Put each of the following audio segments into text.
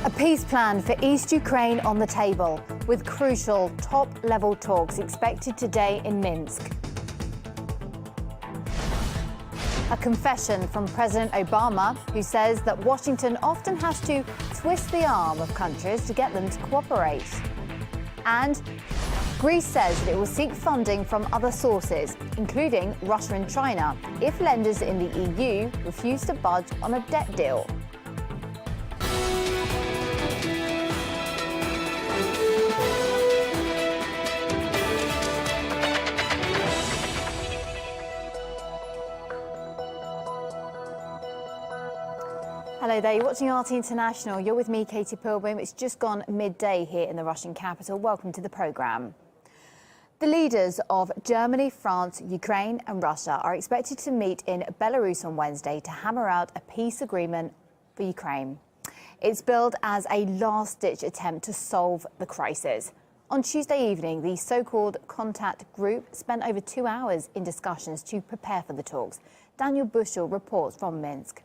A peace plan for East Ukraine on the table, with crucial top-level talks expected today in Minsk. A confession from President Obama, who says that Washington often has to twist the arm of countries to get them to cooperate. And Greece says that it will seek funding from other sources, including Russia and China, if lenders in the EU refuse to budge on a debt deal. Hello there, you're watching RT International. You're with me, Katie Pilgrim. It's just gone midday here in the Russian capital. Welcome to the programme. The leaders of Germany, France, Ukraine and Russia are expected to meet in Belarus on Wednesday to hammer out a peace agreement for Ukraine. It's billed as a last-ditch attempt to solve the crisis. On Tuesday evening, the so-called contact group spent over 2 hours in discussions to prepare for the talks. Daniel Bushell reports from Minsk.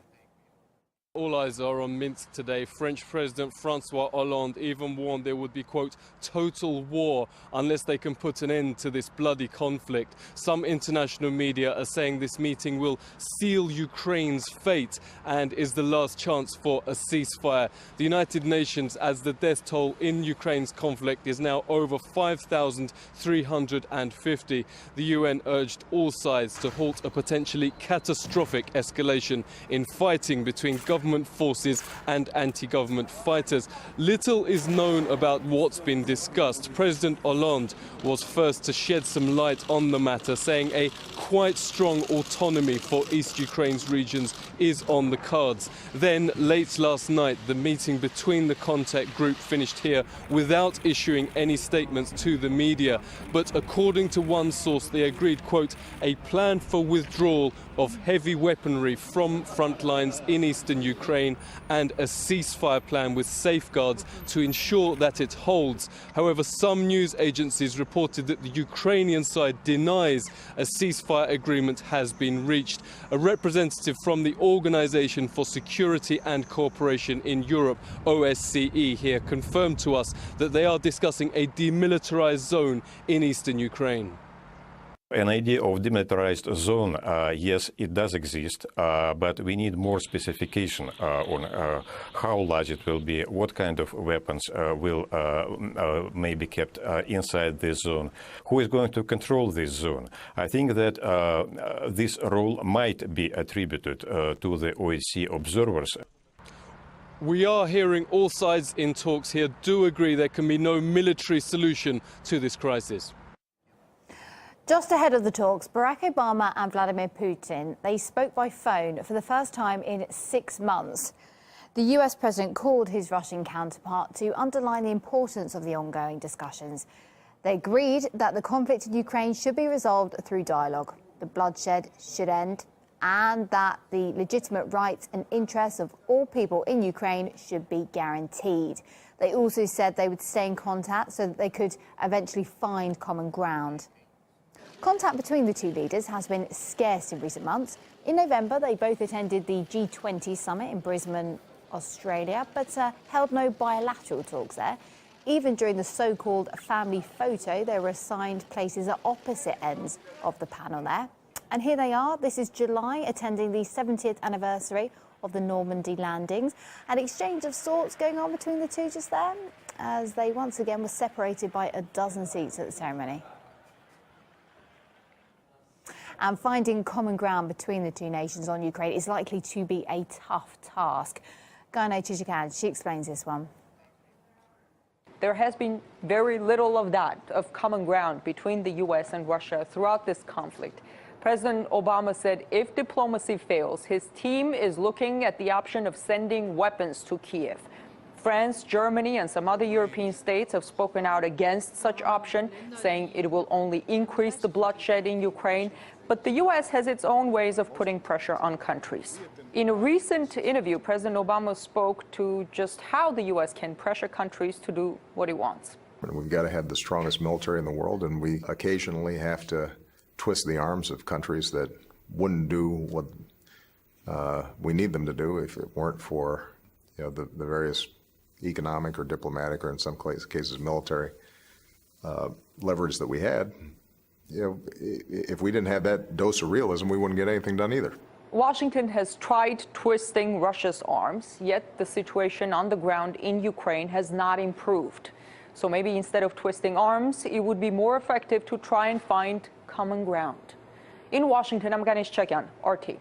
All eyes are on Minsk today. French President Francois Hollande even warned there would be, quote, total war unless they can put an end to this bloody conflict. Some international media are saying this meeting will seal Ukraine's fate and is the last chance for a ceasefire. The United Nations, as the death toll in Ukraine's conflict is now over 5,350. The UN urged all sides to halt a potentially catastrophic escalation in fighting between government forces and anti-government fighters. Little is known about what's been discussed. President Hollande was first to shed some light on the matter, saying a quite strong autonomy for East Ukraine's regions is on the cards. Then, late last night, the meeting between the contact group finished here without issuing any statements to the media. But according to one source, they agreed, quote, a plan for withdrawal of heavy weaponry from front lines in eastern Ukraine and a ceasefire plan with safeguards to ensure that it holds. However, some news agencies reported that the Ukrainian side denies a ceasefire agreement has been reached. A representative from the Organization for Security and Cooperation in Europe, OSCE, here confirmed to us that they are discussing a demilitarized zone in eastern Ukraine. An idea of demilitarized zone, yes, it does exist, but we need more specification on how large it will be, what kind of weapons will may be kept inside this zone, who is going to control this zone. I think that this role might be attributed to the OSCE observers. We are hearing all sides in talks here do agree there can be no military solution to this crisis. Just ahead of the talks, Barack Obama and Vladimir Putin, they spoke by phone for the first time in 6 months. The US president called his Russian counterpart to underline the importance of the ongoing discussions. They agreed that the conflict in Ukraine should be resolved through dialogue, the bloodshed should end, and that the legitimate rights and interests of all people in Ukraine should be guaranteed. They also said they would stay in contact so that they could eventually find common ground. Contact between the two leaders has been scarce in recent months. In November, they both attended the G20 summit in Brisbane, Australia, but held no bilateral talks there. Even during the so-called family photo, they were assigned places at opposite ends of the panel there. And here they are. This is July, attending the 70th anniversary of the Normandy landings. An exchange of sorts going on between the two just then, as they once again were separated by a dozen seats at the ceremony. And finding common ground between the two nations on Ukraine is likely to be a tough task. Gano Chichikan, she explains this one. There has been very little of that, of common ground between the U.S. and Russia throughout this conflict. President Obama said if diplomacy fails, his team is looking at the option of sending weapons to Kiev. France, Germany, and some other European states have spoken out against such option, saying it will only increase the bloodshed in Ukraine. But the U.S. has its own ways of putting pressure on countries. In a recent interview, President Obama spoke to just how the U.S. can pressure countries to do what he wants. We've got to have the strongest military in the world, and we occasionally have to twist the arms of countries that wouldn't do what we need them to do if it weren't for the various economic or diplomatic or in some cases military leverage that we had, if we didn't have that dose of realism, we wouldn't get anything done either. Washington has tried twisting Russia's arms, yet the situation on the ground in Ukraine has not improved. So maybe instead of twisting arms, it would be more effective to try and find common ground. In Washington, I'm Ganesh Chekyan, RT.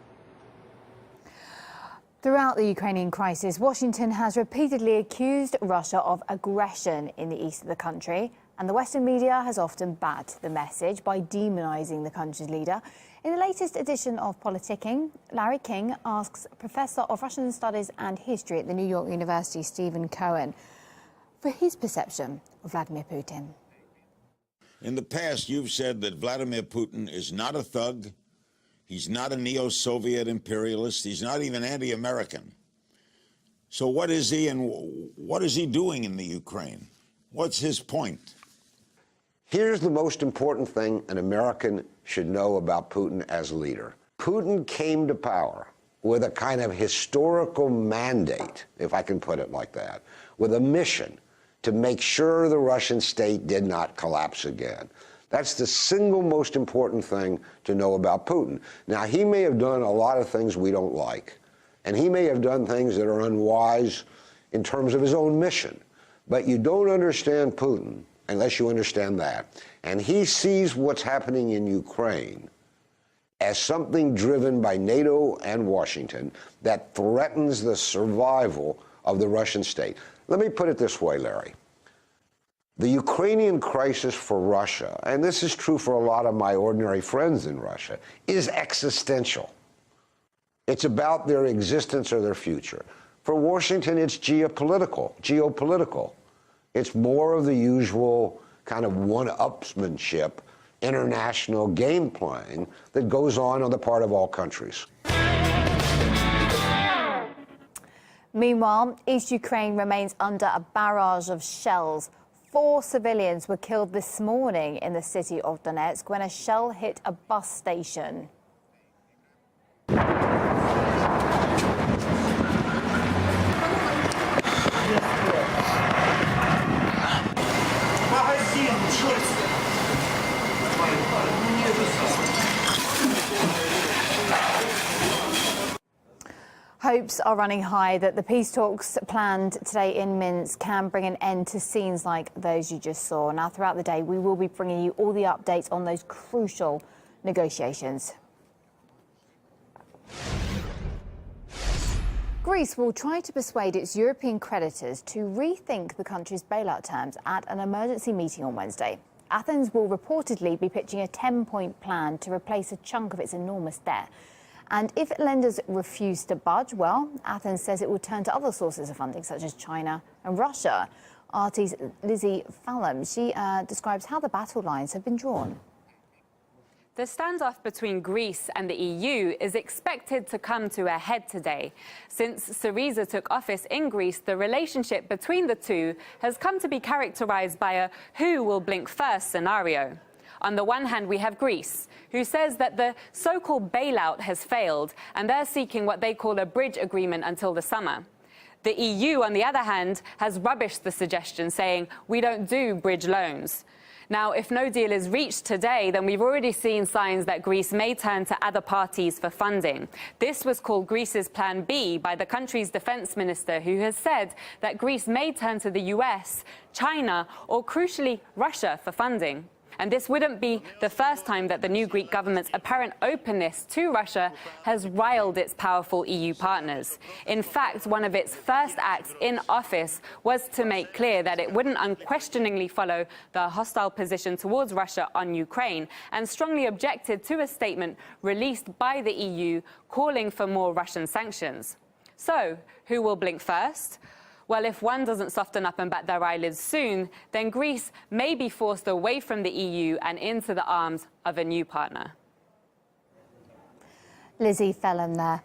Throughout the Ukrainian crisis, Washington has repeatedly accused Russia of aggression in the east of the country, and the Western media has often backed the message by demonizing the country's leader. In the latest edition of Politicking, Larry King asks Professor of Russian Studies and History at the New York University, Stephen Cohen, for his perception of Vladimir Putin. In the past, you've said that Vladimir Putin is not a thug, he's not a neo-Soviet imperialist, he's not even anti-American. So what is he, and what is he doing in the Ukraine? What's his point? Here's the most important thing an American should know about Putin as leader. Putin came to power with a kind of historical mandate, if I can put it like that, with a mission to make sure the Russian state did not collapse again. That's the single most important thing to know about Putin. Now, he may have done a lot of things we don't like, and he may have done things that are unwise in terms of his own mission. But you don't understand Putin unless you understand that. And he sees what's happening in Ukraine as something driven by NATO and Washington that threatens the survival of the Russian state. Let me put it this way, Larry. The Ukrainian crisis for Russia, and this is true for a lot of my ordinary friends in Russia, is existential. It's about their existence or their future. For Washington, it's geopolitical. It's more of the usual kind of one-upsmanship, international game playing that goes on the part of all countries. Meanwhile, East Ukraine remains under a barrage of shells. 4 civilians were killed this morning in the city of Donetsk when a shell hit a bus station. Hopes are running high that the peace talks planned today in Minsk can bring an end to scenes like those you just saw. Now, throughout the day, we will be bringing you all the updates on those crucial negotiations. Greece will try to persuade its European creditors to rethink the country's bailout terms at an emergency meeting on Wednesday. Athens will reportedly be pitching a 10-point plan to replace a chunk of its enormous debt. And if lenders refuse to budge, well, Athens says it will turn to other sources of funding, such as China and Russia. RT's Lizzie Fallon, she describes how the battle lines have been drawn. The standoff between Greece and the EU is expected to come to a head today. Since Syriza took office in Greece, the relationship between the two has come to be characterized by a who will blink first scenario. On the one hand, we have Greece, who says that the so-called bailout has failed, and they're seeking what they call a bridge agreement until the summer. The EU, on the other hand, has rubbished the suggestion, saying, we don't do bridge loans. Now, if no deal is reached today, then we've already seen signs that Greece may turn to other parties for funding. This was called Greece's Plan B by the country's defense minister, who has said that Greece may turn to the US, China, or crucially, Russia for funding. And this wouldn't be the first time that the new Greek government's apparent openness to Russia has riled its powerful EU partners. In fact, one of its first acts in office was to make clear that it wouldn't unquestioningly follow the hostile position towards Russia on Ukraine, and strongly objected to a statement released by the EU calling for more Russian sanctions. So, who will blink first? Well, if one doesn't soften up and bat their eyelids soon, then Greece may be forced away from the EU and into the arms of a new partner. Lizzie Fallon there.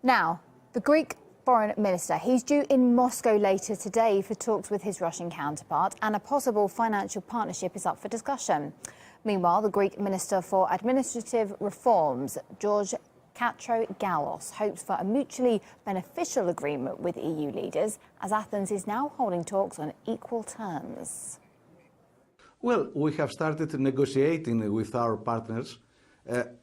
Now, the Greek foreign minister, he's due in Moscow later today for talks with his Russian counterpart, and a possible financial partnership is up for discussion. Meanwhile, the Greek Minister for Administrative Reforms, George Katro-Gallos hopes for a mutually beneficial agreement with EU leaders, as Athens is now holding talks on equal terms. Well, we have started negotiating with our partners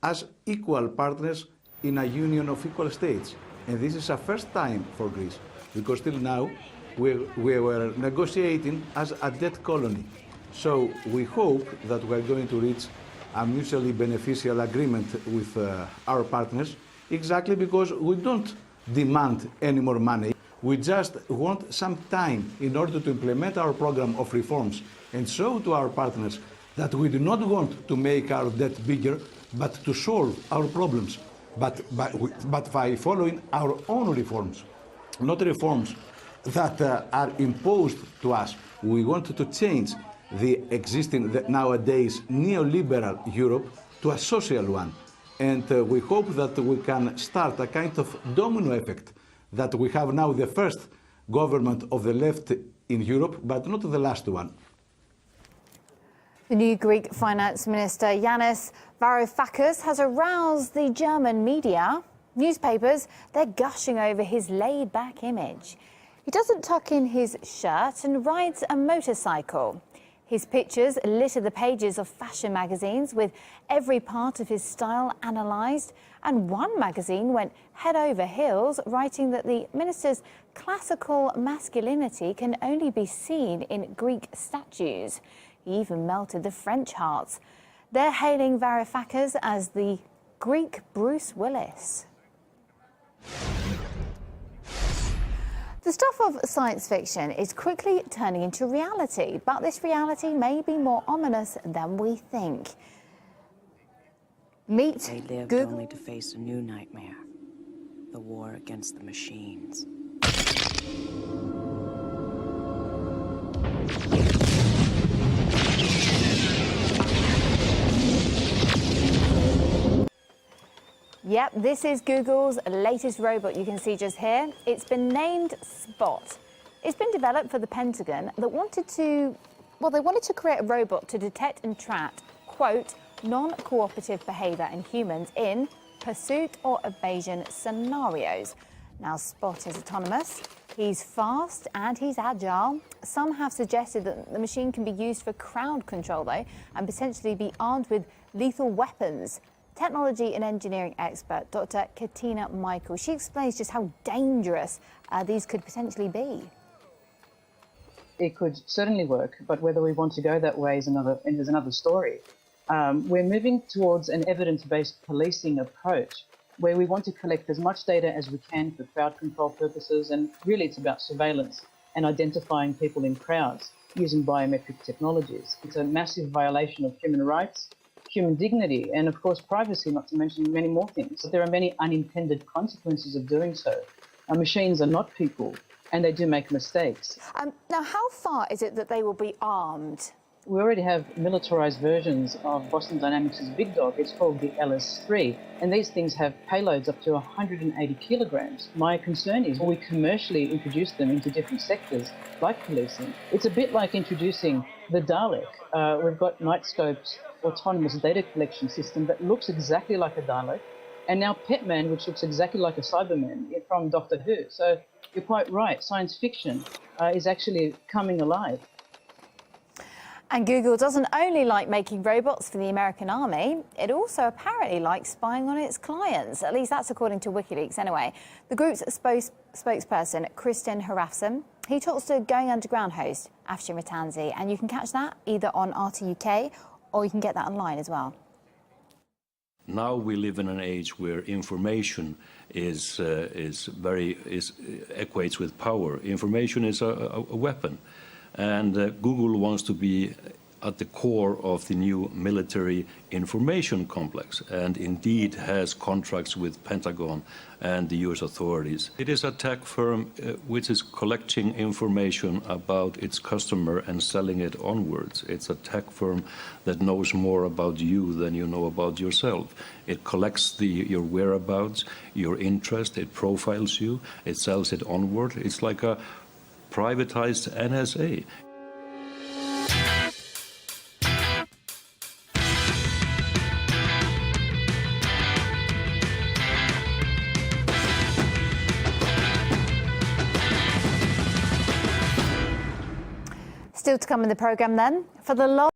as equal partners in a union of equal states. And this is a first time for Greece, because till now we were negotiating as a debt colony. So we hope that we are going to reach a mutually beneficial agreement with our partners, exactly because we don't demand any more money. We just want some time in order to implement our program of reforms and show to our partners that we do not want to make our debt bigger, but to solve our problems, but by following our own reforms, not reforms that are imposed to us. We want to change the existing, nowadays, neoliberal Europe to a social one. And we hope that we can start a kind of domino effect, that we have now the first government of the left in Europe, but not the last one. The new Greek finance minister, Yanis Varoufakis, has aroused the German media. Newspapers, they're gushing over his laid-back image. He doesn't tuck in his shirt and rides a motorcycle. His pictures litter the pages of fashion magazines, with every part of his style analysed. And one magazine went head over heels, writing that the minister's classical masculinity can only be seen in Greek statues. He even melted the French hearts. They're hailing Varoufakis as the Greek Bruce Willis. The stuff of science fiction is quickly turning into reality, but this reality may be more ominous than we think. Meet They lived Google. only to face a new nightmare, the war against the machines. Yep, this is Google's latest robot you can see just here. It's been named Spot. It's been developed for the Pentagon that wanted to create a robot to detect and track, quote, non-cooperative behaviour in humans in pursuit or evasion scenarios. Now, Spot is autonomous, he's fast and he's agile. Some have suggested that the machine can be used for crowd control, though, and potentially be armed with lethal weapons. Technology and engineering expert Dr. Katina Michael, she explains just how dangerous these could potentially be. It could certainly work, but whether we want to go that way is another story. We're moving towards an evidence-based policing approach, where we want to collect as much data as we can for crowd control purposes, and really it's about surveillance and identifying people in crowds using biometric technologies. It's a massive violation of human rights, human dignity, and of course privacy, not to mention many more things. But there are many unintended consequences of doing so. Our machines are not people, and they do make mistakes. Now, how far is it that they will be armed? We already have militarized versions of Boston Dynamics' Big Dog. It's called the LS3, and these things have payloads up to 180 kilograms. My concern is, will we commercially introduce them into different sectors, like policing? It's a bit like introducing the Dalek. We've got Nightscope's autonomous data collection system that looks exactly like a Dalek, and now Petman, which looks exactly like a Cyberman from Doctor Who. So you're quite right, science fiction is actually coming alive. And Google doesn't only like making robots for the American army, it also apparently likes spying on its clients. At least that's according to WikiLeaks anyway. The group's spokesperson, Kristen Harafson, he talks to Going Underground host Afshin Rattansi, and you can catch that either on RT UK or you can get that online as well. Now we live in an age where information equates with power. Information is a weapon, and Google wants to be at the core of the new military information complex, and indeed has contracts with Pentagon and the US authorities. It is a tech firm which is collecting information about its customer and selling it onwards. It's a tech firm that knows more about you than you know about yourself. It collects your whereabouts, your interest, it profiles you, it sells it onward. It's like a privatized NSA. Still to come in the programme then, for the last